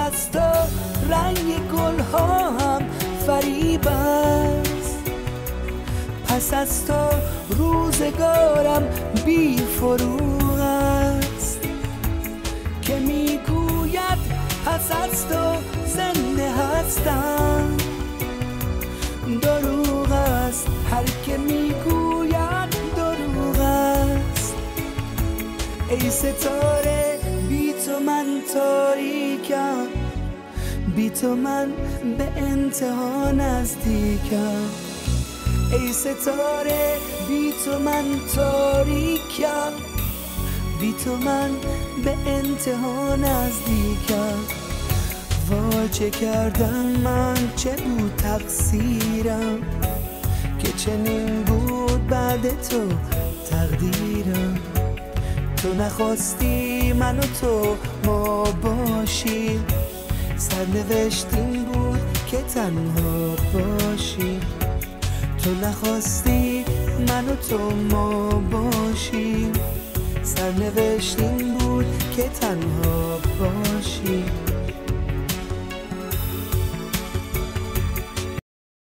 از تو رنگ گل ها هم فریب است، پس از تو روزگارم بی فروغ است. که میگوید پس از تو زنده هستم، دروغ است. هر که میگوید دروغ است. ای ستاره بی تو من تاریکم، بی تو من به انتها نزدیکم. ای ستاره بی تو من تاریکم، بی تو من به انتها نزدیکم. وا چه کردم من، چه بود تقصیرم که چنین بود بعد تو تقدیرم. تو نخواستی من و تو ما باشیم، سرنوشت این بود که تنها باشیم. تو نخواستی من و تو ما باشیم، سرنوشت این بود که تنها باشیم.